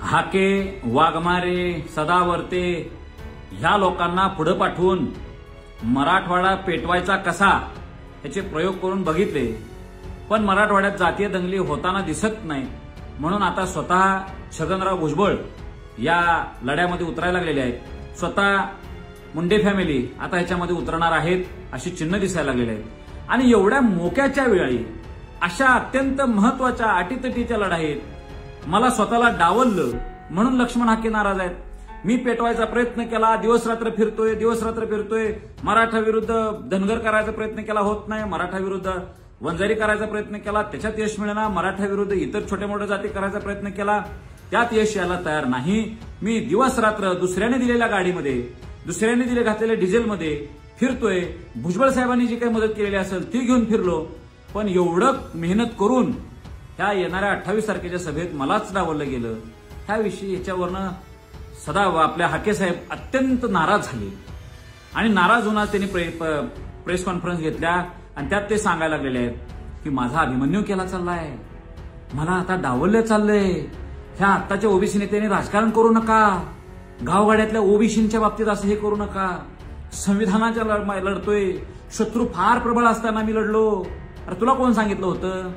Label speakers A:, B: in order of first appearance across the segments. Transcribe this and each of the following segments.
A: हाके, वाघमारे, सदावर्ते ह्या लोकांना पुढे पाठवून मराठवाडा पेटवायचा कसा याचे प्रयोग करून बघितले, पण मराठवाड्यात जातीय दंगली होताना दिसत नाही. म्हणून आता स्वतः छगनराव भुजबळ या लढ्यामध्ये उतरायला लागलेले आहेत. स्वतः मुंडे फॅमिली आता ह्याच्यामध्ये उतरणार आहेत अशी चिन्ह दिसायला लागलेली आहेत. आणि एवढ्या मोक्याच्या वेळी अशा अत्यंत महत्वाच्या अटीतटीच्या लढाईत मला स्वतःला डावललं म्हणून लक्ष्मण हाके नाराज आहेत. मी पेटवायचा प्रयत्न केला, दिवस रात्र फिरतोय, मराठा विरुद्ध धनगर करायचा प्रयत्न केला, होत नाही. मराठा विरुद्ध वंजारी करायचा प्रयत्न केला, त्याच्यात यश मिळेना. मराठा विरुद्ध इतर छोट्या मोठ्या जाती करायचा प्रयत्न केला, त्यात यश यायला तयार नाही. मी दिवस रात्र दुसऱ्याने दिलेल्या गाडीमध्ये, दुसऱ्याने घातलेल्या डिझेलमध्ये फिरतोय. भुजबळ साहेबांनी जी काही मदत केलेली असेल ती घेऊन फिरलो, पण एवढं मेहनत करून ह्या येणाऱ्या 28 तारखेच्या सभेत मलाच डावललं गेलं. ह्याविषयी याच्यावरनं सदा आपल्या हाके साहेब अत्यंत नाराज झाले. आणि नाराज होऊन त्यांनी प्रेस कॉन्फरन्स घेतल्या आणि त्यात ते सांगायला लागलेले आहेत की माझा अभिमन्यू केला चाललाय, मला आता डावललं चाललंय. ह्या आत्ताच्या ओबीसी नेत्यांनी राजकारण करू नका, गावगाड्यातल्या ओबीसींच्या बाबतीत असं हे करू नका. संविधानाच्या लढतोय, शत्रू फार प्रबळ असताना मी लढलो. अरे तुला कोण सांगितलं होतं?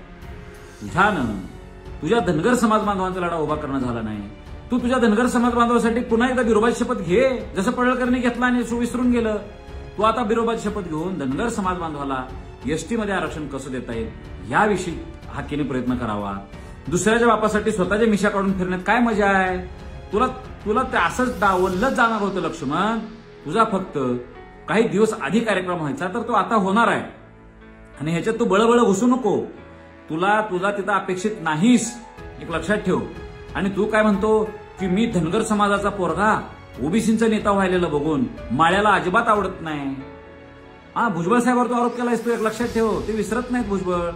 A: तुझ्या धनगर समाज बांधवांचा लढा उभा करणं झाला नाही. तू तुझ्या धनगर समाज बांधवासाठी पुन्हा एकदा बिरोबाची शपथ घे, जसं पडळकरने घेतला आणि विसरून गेलं. तू आता बिरोबाची शपथ घेऊन धनगर समाज बांधवाला एसटी मध्ये आरक्षण कसं देता येईल याविषयी हाकेने प्रयत्न करावा. दुसऱ्याच्या बापासाठी स्वतःच्या मिशा काढून फिरण्यात काय मजा आहे? तुला ते असंच डावललंच जाणार होतं लक्ष्मण. तुझा फक्त काही दिवस आधी कार्यक्रम व्हायचा, तर तो आता होणार आहे. आणि ह्याच्यात तू बळबळ घुसू नको. तुला तिथं अपेक्षित नाहीस, एक लक्षात ठेव. आणि तू काय म्हणतो की मी धनगर समाजाचा पोरगा ओबीसींचा नेता व्हायला बघून माळ्याला अजिबात आवडत नाही. भुजबळ साहेबांवर तू आरोप केलायस, तू एक लक्षात ठेव, ते विसरत नाहीत भुजबळ.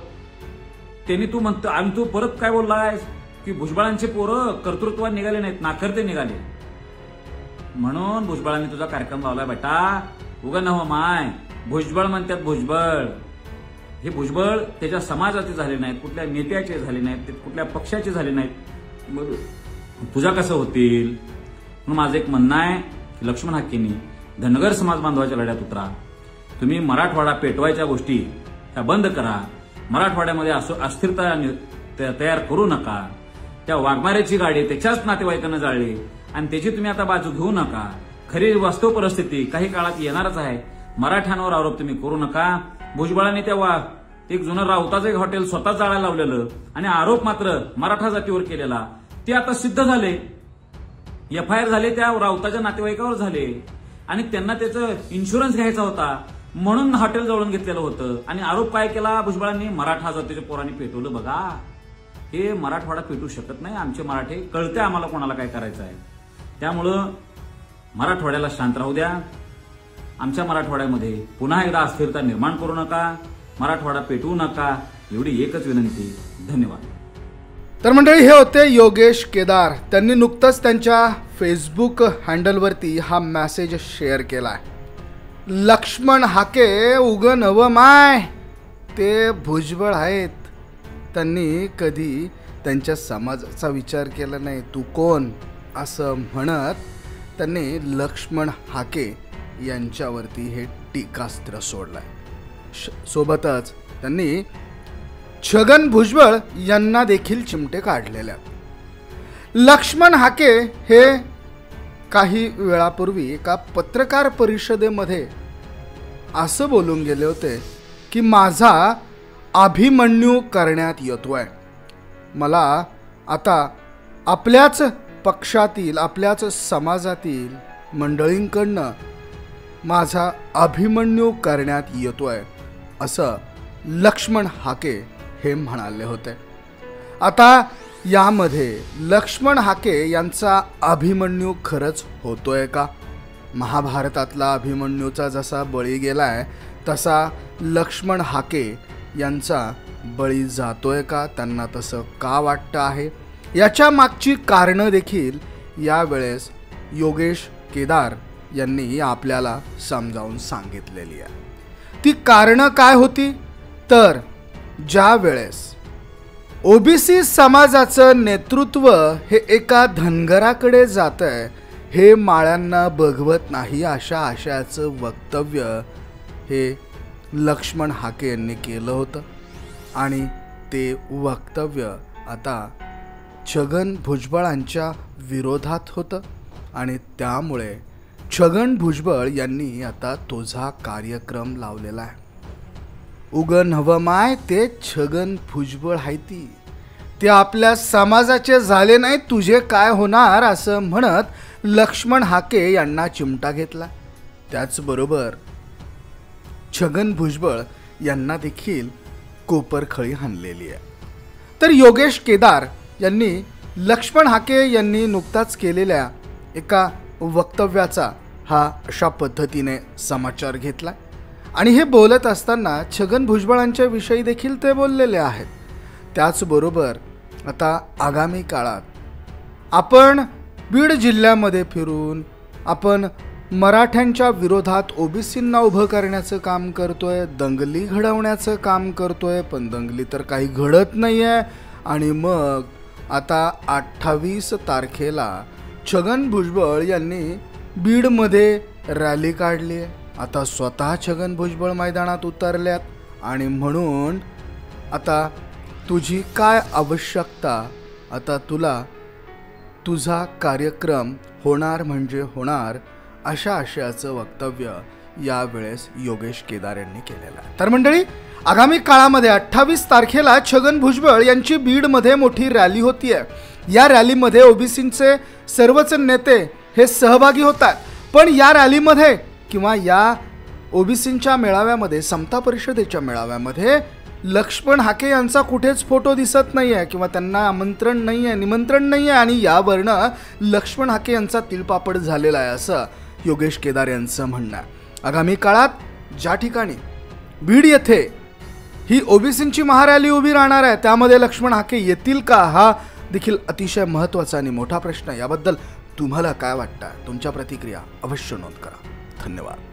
A: त्यांनी तू म्हणतो आणि तू परत काय बोललायस की भुजबळांचे पोरं कर्तृत्वात निघाले नाहीत, नाकर्ते निघाले. म्हणून भुजबळांनी तुझा कार्यक्रम लावलाय बेटा. उगा नव माय भुजबळ म्हणतात भुजबळ. हे भुजबळ त्याच्या समाजाचे झाले नाहीत, कुठल्या नेत्याचे झाले नाहीत, कुठल्या पक्षाचे झाले नाहीत. तुझ्या कसं होतील? म्हणून माझं एक म्हणणं आहे की लक्ष्मण हाकेंनी धनगर समाज बांधवाच्या लढ्यात उतरा. तुम्ही मराठवाडा पेटवायच्या गोष्टी त्या बंद करा. मराठवाड्यामध्ये अस्थिरता तयार करू नका. त्या वाघमारेची गाडी त्याच्याच नातेवाईकांना जाळली आणि त्याची तुम्ही आता बाजू घेऊ नका. खरी वास्तव परिस्थिती काही काळात येणारच आहे. मराठ्यांवर आरोप तुम्ही करू नका. भुजबळांनी तेव्हा एक जुनं राऊताचं एक हॉटेल स्वतः जाळायला लावलेलं आणि आरोप मात्र मराठा जातीवर केलेला, ते आता सिद्ध झाले. एफआयआर झाले, त्या राऊताच्या नातेवाईकावर झाले आणि त्यांना त्याचं इन्शुरन्स घ्यायचा होता म्हणून हॉटेल जवळून घेतलेलं होतं. आणि आरोप काय केला भुजबळांनी? मराठा जातीच्या पोरांनी पेटवलं. बघा, हे मराठवाडा पेटू शकत नाही. आमचे मराठे कळते आम्हाला कोणाला काय करायचं आहे. त्यामुळं मराठवाड्याला शांत राहू द्या. आमच्या मराठवाड्यामध्ये पुन्हा एकदा अस्थिरता निर्माण करू नका. मराठवाडा पेटवू नका, एवढी एकच विनंती. धन्यवाद.
B: तर मंडळी, हे होते योगेश केदार. त्यांनी नुकतंच त्यांच्या फेसबुक हँडलवरती हा मेसेज शेअर केला आहे. लक्ष्मण हाके उग नव माय, ते भुजबळ आहेत. त्यांनी कधी त्यांच्या समाजाचा विचार केला नाही. तू कोण असं म्हणत त्यांनी लक्ष्मण हाके यांच्यावरती हे टीकास्त्र सोडलंय. सोबतच त्यांनी छगन भुजबळ यांना देखील चिमटे काढलेले आहेत. लक्ष्मण हाके हे काही वेळापूर्वी एका पत्रकार परिषदेमध्ये असं बोलून गेले होते की माझा अभिमन्यू करण्यात येतोय. मला आता आपल्याच पक्षातील, आपल्याच समाजातील मंडळींकडनं माझा अभिमन्यू करण्यात येतोय असं लक्ष्मण हाके हे म्हणाले होते. आता यामध्ये लक्ष्मण हाके यांचा अभिमन्यू खरंच होतोय का? महाभारतातला अभिमन्यूचा जसा बळी गेलाय तसा लक्ष्मण हाके यांचा बळी जातोय का? त्यांना तसं का वाटतं आहे? याच्या मागची कारणं देखील यावेळेस योगेश केदार यांनी आपल्याला समजावून सांगितलेली आहे. ती कारणं काय होती? तर ज्या वेळेस ओबीसी समाजाचं नेतृत्व हे एका धनगराकडे जात आहे हे माळ्यांना बघवत नाही अशा आशयाचं वक्तव्य हे लक्ष्मण हाके यांनी केलं होतं आणि ते वक्तव्य आता छगन भुजबळांच्या विरोधात होतं आणि त्यामुळे छगन भुजबळ यांनी आता तोझा कार्यक्रम लावलेला आहे. उगन हवमाय ते छगन भुजबळ हायती, ते आपल्या समाजाचे झाले नाही तुझे काय होणार असं म्हणत लक्ष्मण हाके यांना चिमटा घेतला. त्याचबरोबर छगन भुजबळ यांना देखील कोपरखळी हाणलेली आहे. तर योगेश केदार यांनी लक्ष्मण हाके यांनी नुकताच केलेल्या एका वक्तव्याचा हा अशा पद्धतीने समाचार घेतला आणि हे बोलत असताना छगन भुजबळांच्या विषयी देखील ते बोललेले आहेत. त्याचबरोबर आता आगामी काळात आपण बीड जिल्ह्यामध्ये फिरून आपण मराठ्यांच्या विरोधात ओबीसींना उभं करण्याचं काम करतोय, दंगली घडवण्याचं काम करतोय, पण दंगली तर काही घडत नाही आहे. आणि मग आता 28 तारखेला छगन भुजबळ यांनी बीडमध्ये रॅली काढली आहे. आता स्वतः छगन भुजबळ मैदानात उतरल्यात आणि म्हणून आता तुझी काय आवश्यकता, आता तुला तुझा कार्यक्रम होणार म्हणजे होणार अशा आशयाचं वक्तव्य यावेळेस योगेश केदार यांनी केलेलं आहे. तर मंडळी, आगामी काळामध्ये 28 तारखेला छगन भुजबळ यांची बीडमध्ये मोठी रॅली होतीये. या रॅलीमध्ये ओबीसींचे सर्वच नेते हे सहभागी होतात. पण या रॅलीमध्ये किंवा या ओबीसींच्या मेळाव्यामध्ये, समता परिषदेच्या मेळाव्यामध्ये लक्ष्मण हाके यांचा कुठेच फोटो दिसत नाही आहे किंवा त्यांना आमंत्रण नाही आहे, निमंत्रण नाही आहे आणि यावरनं लक्ष्मण हाके यांचा तिळपापड झालेला आहे असं योगेश केदार यांचं म्हणणं आहे. आगामी काळात ज्या ठिकाणी बीड येथे ही ओबीसींची महारॅली उभी राहणार आहे त्यामध्ये लक्ष्मण हाके येतील का, हा देखील अतिशय महत्त्वाचा आणि मोठा प्रश्न आहे. याबद्दल तुम्हाला काय वाटतं? तुमच्या प्रतिक्रिया अवश्य नोंद करा. धन्यवाद.